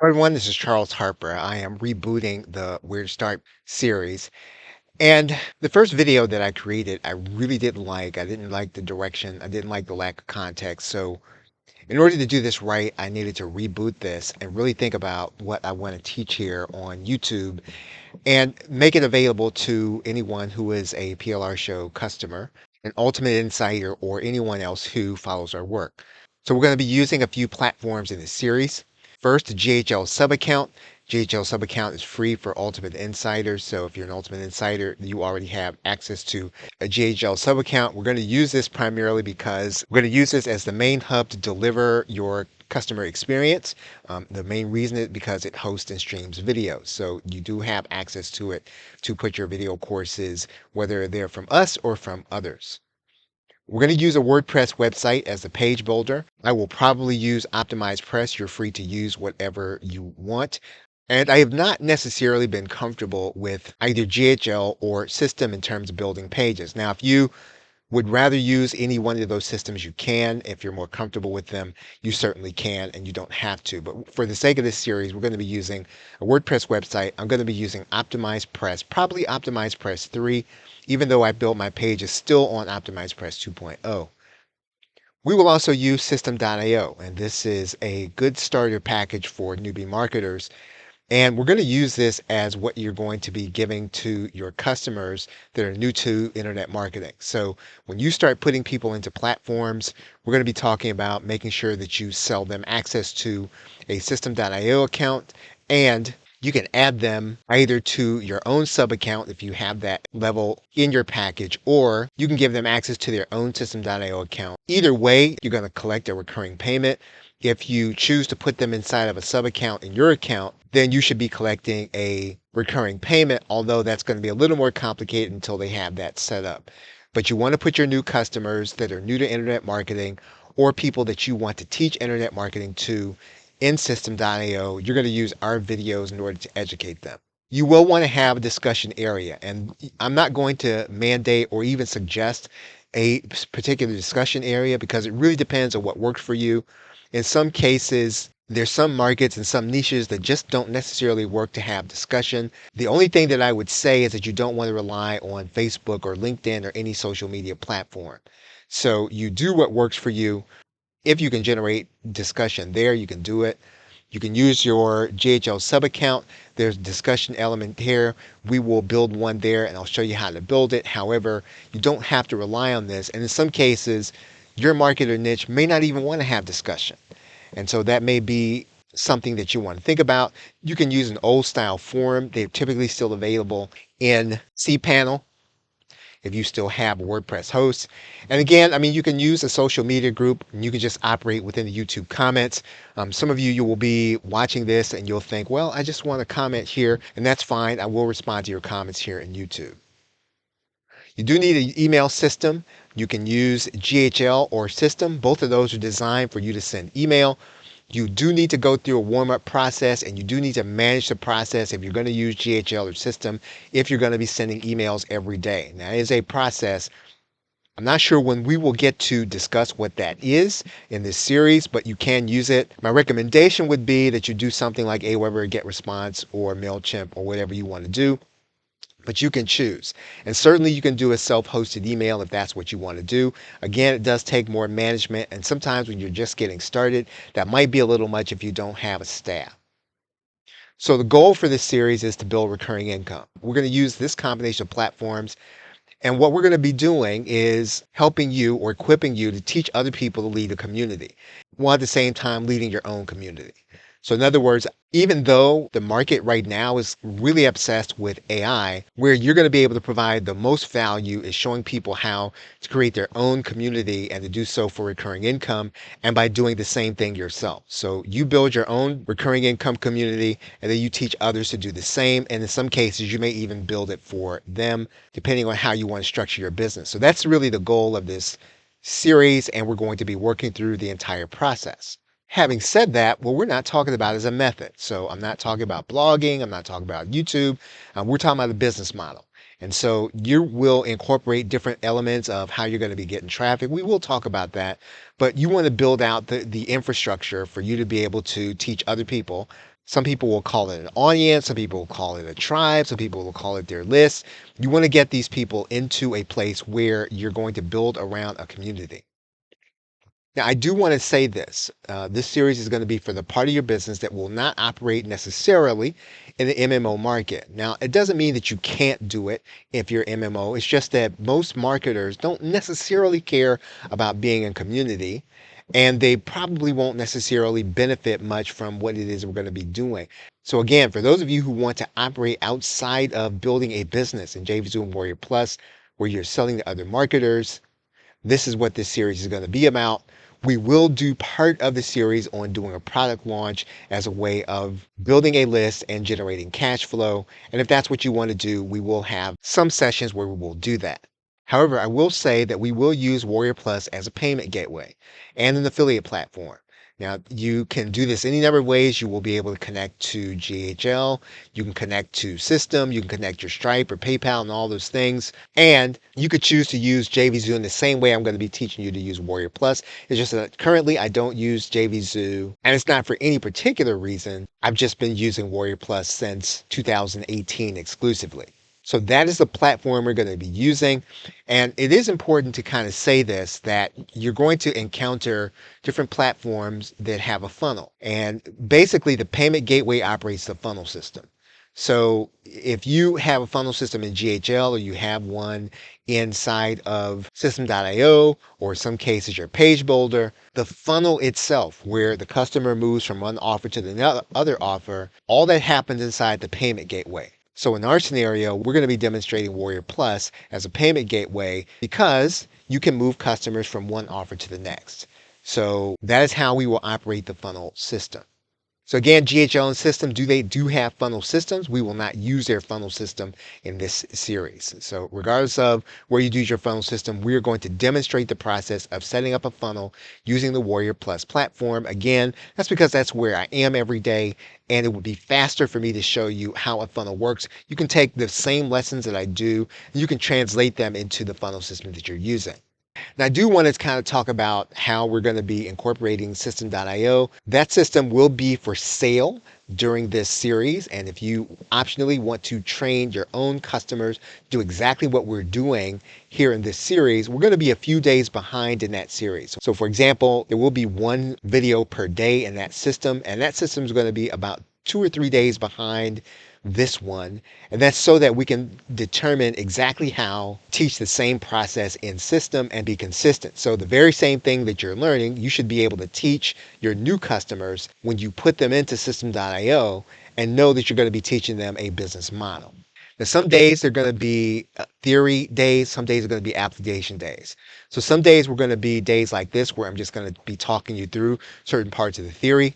Hi, everyone, this is Charles Harper. I am rebooting the Where to Start series. And the first video that I created, I really didn't like. I didn't like the direction. I didn't like the lack of context. So in order to do this right, I needed to reboot this and really think about what I want to teach here on YouTube and make it available to anyone who is a PLR show customer, an Ultimate Insider, or anyone else who follows our work. So we're going to be using a few platforms in this series. First, the GHL sub account. GHL sub account is free for Ultimate Insiders. So if you're an Ultimate Insider, you already have access to a GHL sub account. We're going to use this primarily because we're going to use this as the main hub to deliver your customer experience. The main reason is because it hosts and streams videos. So you do have access to it to put your video courses, whether they're from us or from others. We're going to use a WordPress website as the page builder. I will probably use Optimized Press. You're free to use whatever you want. And I have not necessarily been comfortable with either GHL or system in terms of building pages. Now, if you would rather use any one of those systems, you can. If you're more comfortable with them, you certainly can, and you don't have to. But for the sake of this series, we're going to be using a WordPress website. I'm going to be using Optimized Press, probably Optimized Press 3, even though I built my pages still on Optimized Press 2.0. We will also use System.io, and this is a good starter package for newbie marketers. And we're going to use this as what you're going to be giving to your customers that are new to internet marketing. So when you start putting people into platforms, we're going to be talking about making sure that you sell them access to a System.io account, and you can add them either to your own sub account if you have that level in your package, or you can give them access to their own System.io account. Either way, you're going to collect a recurring payment. If you choose to put them inside of a sub account in your account, then you should be collecting a recurring payment, although that's going to be a little more complicated until they have that set up. But you want to put your new customers that are new to internet marketing or people that you want to teach internet marketing to in System.io. You're going to use our videos in order to educate them. You will want to have a discussion area, and I'm not going to mandate or even suggest a particular discussion area because it really depends on what works for you. In some cases, there's some markets and some niches that just don't necessarily work to have discussion. The only thing that I would say is that you don't want to rely on Facebook or LinkedIn or any social media platform. So you do what works for you. If you can generate discussion there, you can do it. You can use your GHL sub account. There's a discussion element here. We will build one there and I'll show you how to build it. However, you don't have to rely on this. And in some cases, your market or niche may not even want to have discussion. And so that may be something that you want to think about. You can use an old style forum. They're typically still available in cPanel if you still have a WordPress host. And again, I mean, you can use a social media group and you can just operate within the YouTube comments. Some of you will be watching this and you'll think, well, I just want to comment here, and that's fine. I will respond to your comments here in YouTube. You do need an email system. You can use GHL or System. Both of those are designed for you to send email. You do need to go through a warm-up process, and you do need to manage the process if you're going to use GHL or System, if you're going to be sending emails every day. Now, it is a process. I'm not sure when we will get to discuss what that is in this series, but you can use it. My recommendation would be that you do something like Aweber, GetResponse, or MailChimp, or whatever you want to do. But you can choose. And certainly you can do a self-hosted email if that's what you want to do. Again, it does take more management. And sometimes when you're just getting started, that might be a little much if you don't have a staff. So the goal for this series is to build recurring income. We're going to use this combination of platforms. And what we're going to be doing is helping you or equipping you to teach other people to lead a community, while at the same time leading your own community. So in other words, even though the market right now is really obsessed with AI, where you're going to be able to provide the most value is showing people how to create their own community and to do so for recurring income, and by doing the same thing yourself. So you build your own recurring income community and then you teach others to do the same. And in some cases, you may even build it for them, depending on how you want to structure your business. So that's really the goal of this series, and we're going to be working through the entire process. Having said that, what we're not talking about is a method. So I'm not talking about blogging. I'm not talking about YouTube. We're talking about a business model. And so you will incorporate different elements of how you're going to be getting traffic. We will talk about that, but you want to build out the infrastructure for you to be able to teach other people Some people will call it an audience, some people will call it a tribe, some people will call it their list. You want to get these people into a place where you're going to build around a community. Now, I do want to say this. This series is going to be for the part of your business that will not operate necessarily in the MMO market. Now, it doesn't mean that you can't do it if you're MMO. It's just that most marketers don't necessarily care about being in community, and they probably won't necessarily benefit much from what it is we're going to be doing. So again, for those of you who want to operate outside of building a business in JVZoo and Warrior Plus, where you're selling to other marketers, this is what this series is going to be about. We will do part of the series on doing a product launch as a way of building a list and generating cash flow. And if that's what you want to do, we will have some sessions where we will do that. However, I will say that we will use Warrior Plus as a payment gateway and an affiliate platform. Now, you can do this any number of ways. You will be able to connect to GHL. You can connect to System. You can connect your Stripe or PayPal and all those things. And you could choose to use JVZoo in the same way I'm going to be teaching you to use Warrior Plus. It's just that currently I don't use JVZoo, and it's not for any particular reason. I've just been using Warrior Plus since 2018 exclusively. So that is the platform we're going to be using. And it is important to kind of say this, that you're going to encounter different platforms that have a funnel. And basically the payment gateway operates the funnel system. So if you have a funnel system in GHL or you have one inside of System.io, or in some cases your page builder, the funnel itself, where the customer moves from one offer to the other offer, all that happens inside the payment gateway. So in our scenario, we're going to be demonstrating Warrior Plus as a payment gateway because you can move customers from one offer to the next. So that is how we will operate the funnel system. So again, GHL and System, they do have funnel systems. We will not use their funnel system in this series. So regardless of where you do your funnel system, we are going to demonstrate the process of setting up a funnel using the Warrior Plus platform. Again, that's because that's where I am every day, and it would be faster for me to show you how a funnel works. You can take the same lessons that I do, and you can translate them into the funnel system that you're using. Now, I do want to kind of talk about how we're going to be incorporating System.io. That system will be for sale during this series. And if you optionally want to train your own customers, do exactly what we're doing here in this series, we're going to be a few days behind in that series. So for example, there will be one video per day in that system, and that system is going to be about 2 or 3 days behind this one. And that's so that we can determine exactly how to teach the same process in System and be consistent. So the very same thing that you're learning, you should be able to teach your new customers when you put them into System.io and know that you're going to be teaching them a business model. Now, some days they're going to be theory days, some days are going to be application days. So some days we're going to be days like this where I'm just going to be talking you through certain parts of the theory.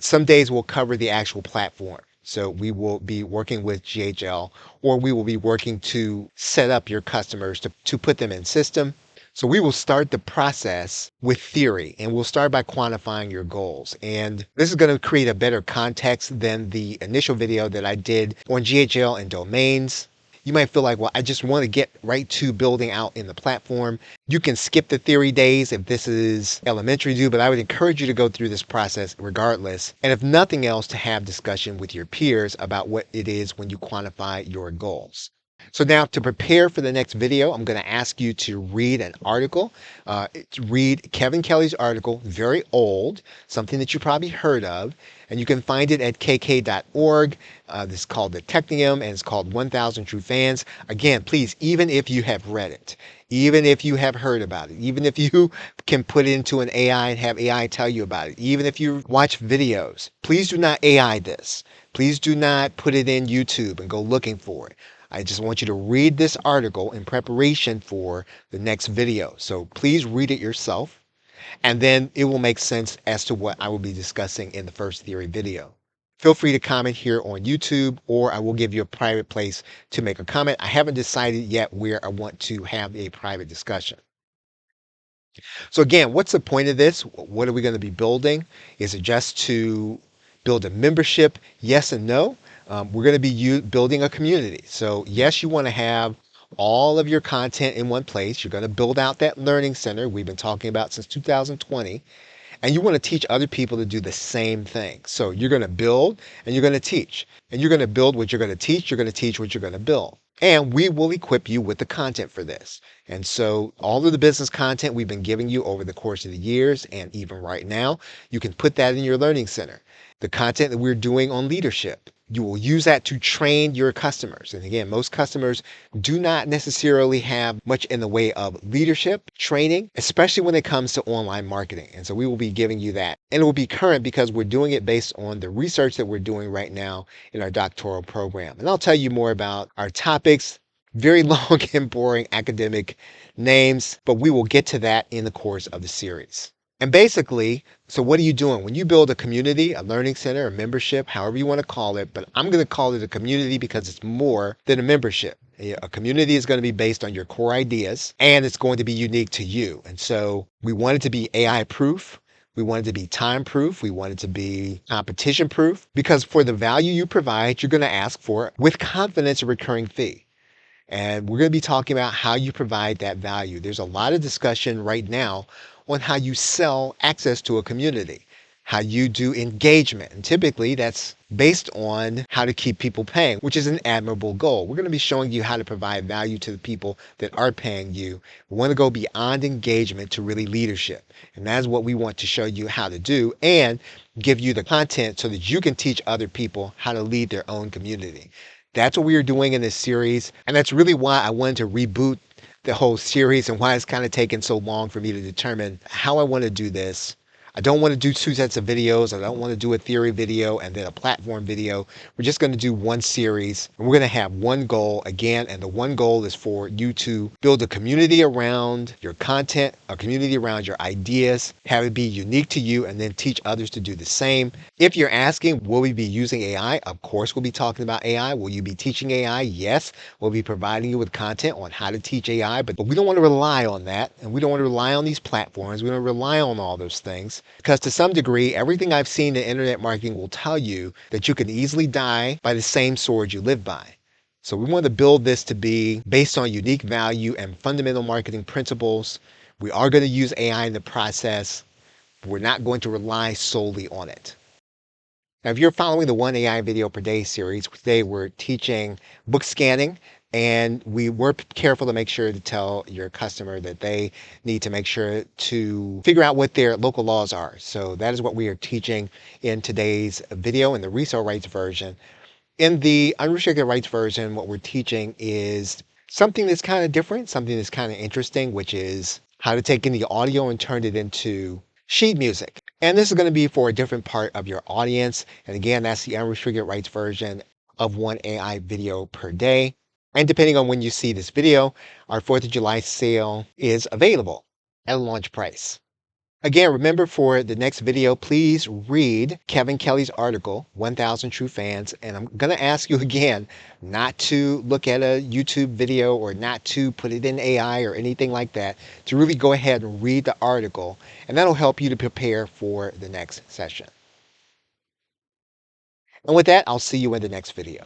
Some days we'll cover the actual platform. So we will be working with GHL, or we will be working to set up your customers to put them in System. So we will start the process with theory, and we'll start by quantifying your goals. And this is going to create a better context than the initial video that I did on GHL and domains. You might feel like, well, I just want to get right to building out in the platform. You can skip the theory days if this is elementary to do, but I would encourage you to go through this process regardless. And if nothing else, to have discussion with your peers about what it is when you quantify your goals. So now, to prepare for the next video, I'm going to ask you to read an article. Read Kevin Kelly's article, very old, something that you probably heard of, and you can find it at kk.org. This is called The Technium, and it's called 1000 True Fans. Again, please, even if you have read it, even if you have heard about it, even if you can put it into an AI and have AI tell you about it, even if you watch videos, please do not AI this. Please do not put it in YouTube and go looking for it. I just want you to read this article in preparation for the next video. So please read it yourself, and then it will make sense as to what I will be discussing in the first theory video. Feel free to comment here on YouTube, or I will give you a private place to make a comment. I haven't decided yet where I want to have a private discussion. So again, what's the point of this? What are we going to be building? Is it just to build a membership? Yes and no. We're going to be building a community. So yes, you want to have all of your content in one place. You're going to build out that learning center we've been talking about since 2020. And you want to teach other people to do the same thing. So you're going to build and you're going to teach. And you're going to build what you're going to teach. You're going to teach what you're going to build. And we will equip you with the content for this. And so all of the business content we've been giving you over the course of the years and even right now, you can put that in your learning center. The content that we're doing on leadership, you will use that to train your customers. And again, most customers do not necessarily have much in the way of leadership training, especially when it comes to online marketing. And so we will be giving you that. And it will be current because we're doing it based on the research that we're doing right now in our doctoral program. And I'll tell you more about our topics, very long and boring academic names, but we will get to that in the course of the series. And basically, so what are you doing? When you build a community, a learning center, a membership, however you want to call it, but I'm going to call it a community because it's more than a membership. A community is going to be based on your core ideas and it's going to be unique to you. And so we want it to be AI proof. We want it to be time proof. We want it to be competition proof because for the value you provide, you're going to ask for with confidence a recurring fee. And we're going to be talking about how you provide that value. There's a lot of discussion right now on how you sell access to a community, how you do engagement. And typically that's based on how to keep people paying, which is an admirable goal. We're going to be showing you how to provide value to the people that are paying you. We want to go beyond engagement to really leadership. And that's what we want to show you how to do and give you the content so that you can teach other people how to lead their own community. That's what we are doing in this series. And that's really why I wanted to reboot the whole series and why it's kind of taken so long for me to determine how I want to do this. I don't want to do two sets of videos. I don't want to do a theory video and then a platform video. We're just going to do one series and we're going to have one goal again. And the one goal is for you to build a community around your content, a community around your ideas, have it be unique to you, and then teach others to do the same. If you're asking, will we be using AI? Of course, we'll be talking about AI. Will you be teaching AI? Yes. We'll be providing you with content on how to teach AI, but we don't want to rely on that. And we don't want to rely on these platforms. We don't rely on all those things. Because to some degree, everything I've seen in internet marketing will tell you that you can easily die by the same sword you live by. So we want to build this to be based on unique value and fundamental marketing principles. We are going to use AI in the process. But we're not going to rely solely on it. Now, if you're following the One AI Video Per Day series, today we're teaching book scanning. And we were careful to make sure to tell your customer that they need to make sure to figure out what their local laws are. So that is what we are teaching in today's video in the resale rights version. In the unrestricted rights version, what we're teaching is something that's kind of different, something that's kind of interesting, which is how to take in the audio and turn it into sheet music. And this is going to be for a different part of your audience. And again, that's the unrestricted rights version of One AI Video Per Day. And depending on when you see this video, our 4th of July sale is available at a launch price. Again, remember for the next video, please read Kevin Kelly's article, 1000 True Fans. And I'm going to ask you again not to look at a YouTube video or not to put it in AI or anything like that, to really go ahead and read the article. And that'll help you to prepare for the next session. And with that, I'll see you in the next video.